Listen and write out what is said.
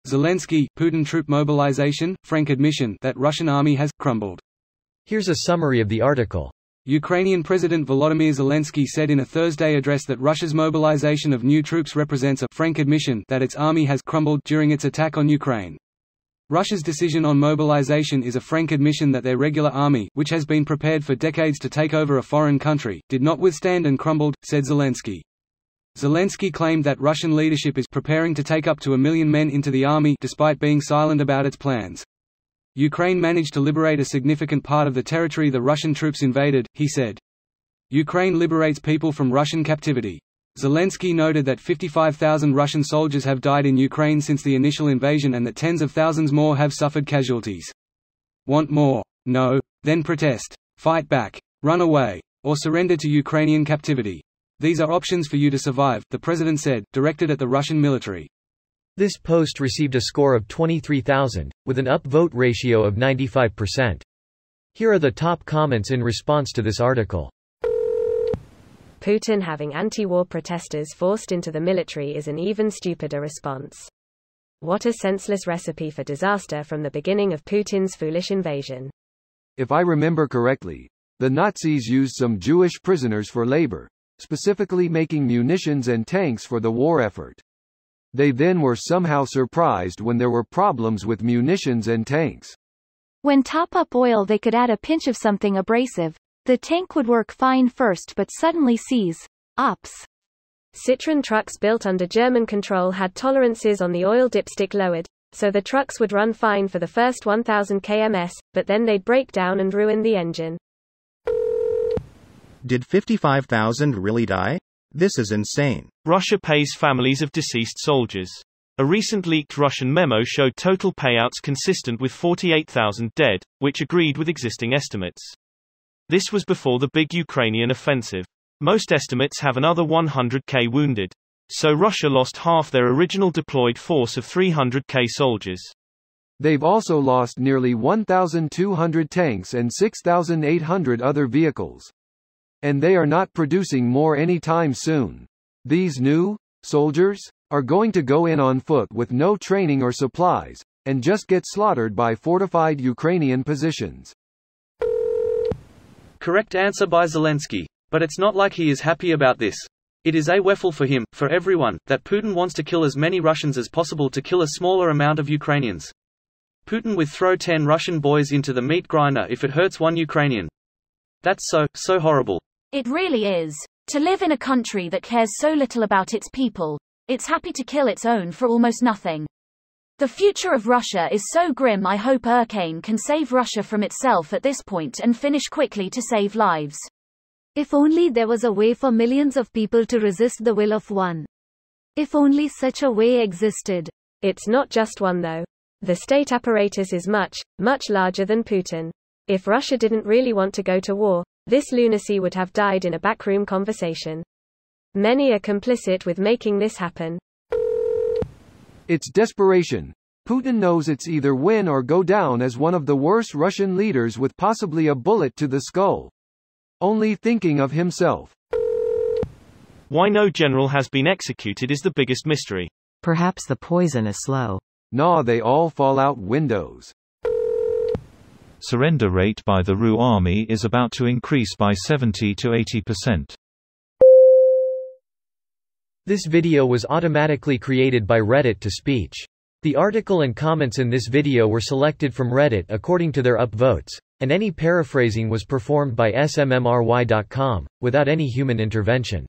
Zelensky, Putin troop mobilization, frank admission that Russian army has crumbled. Here's a summary of the article. Ukrainian President Volodymyr Zelensky said in a Thursday address that Russia's mobilization of new troops represents a frank admission that its army has crumbled during its attack on Ukraine. Russia's decision on mobilization is a frank admission that their regular army, which has been prepared for decades to take over a foreign country, did not withstand and crumbled, said Zelensky. Zelensky claimed that Russian leadership is preparing to take up to 1 million men into the army despite being silent about its plans. Ukraine managed to liberate a significant part of the territory the Russian troops invaded, he said. Ukraine liberates people from Russian captivity. Zelensky noted that 55,000 Russian soldiers have died in Ukraine since the initial invasion and that tens of thousands more have suffered casualties. Want more? No? Then protest. Fight back. Run away. Or surrender to Ukrainian captivity. These are options for you to survive, the president said, directed at the Russian military. This post received a score of 23,000, with an upvote ratio of 95%. Here are the top comments in response to this article. Putin having anti-war protesters forced into the military is an even stupider response. What a senseless recipe for disaster from the beginning of Putin's foolish invasion. If I remember correctly, the Nazis used some Jewish prisoners for labor, specifically making munitions and tanks for the war effort. They then were somehow surprised when there were problems with munitions and tanks. When top up oil they could add a pinch of something abrasive. The tank would work fine first but suddenly seize. Ops. Citroën trucks built under German control had tolerances on the oil dipstick lowered, so the trucks would run fine for the first 1000 km, but then they'd break down and ruin the engine. Did 55,000 really die? This is insane. Russia pays families of deceased soldiers. A recent leaked Russian memo showed total payouts consistent with 48,000 dead, which agreed with existing estimates. This was before the big Ukrainian offensive. Most estimates have another 100,000 wounded. So Russia lost half their original deployed force of 300,000 soldiers. They've also lost nearly 1,200 tanks and 6,800 other vehicles. And they are not producing more anytime soon. These new soldiers are going to go in on foot with no training or supplies, and just get slaughtered by fortified Ukrainian positions. Correct answer by Zelensky. But it's not like he is happy about this. It is a waffle for him, for everyone, that Putin wants to kill as many Russians as possible to kill a smaller amount of Ukrainians. Putin would throw 10 Russian boys into the meat grinder if it hurts one Ukrainian. That's so horrible. It really is. To live in a country that cares so little about its people, it's happy to kill its own for almost nothing. The future of Russia is so grim. I hope Erkane can save Russia from itself at this point and finish quickly to save lives. If only there was a way for millions of people to resist the will of one. If only such a way existed. It's not just one though. The state apparatus is much larger than Putin. If Russia didn't really want to go to war, this lunacy would have died in a backroom conversation. Many are complicit with making this happen. It's desperation. Putin knows it's either win or go down as one of the worst Russian leaders with possibly a bullet to the skull. Only thinking of himself. Why no general has been executed is the biggest mystery. Perhaps the poison is slow. Nah, they all fall out windows. Surrender rate by the RU army is about to increase by 70 to 80%. This video was automatically created by Reddit to speech. The article and comments in this video were selected from Reddit according to their upvotes, and any paraphrasing was performed by smmry.com, without any human intervention.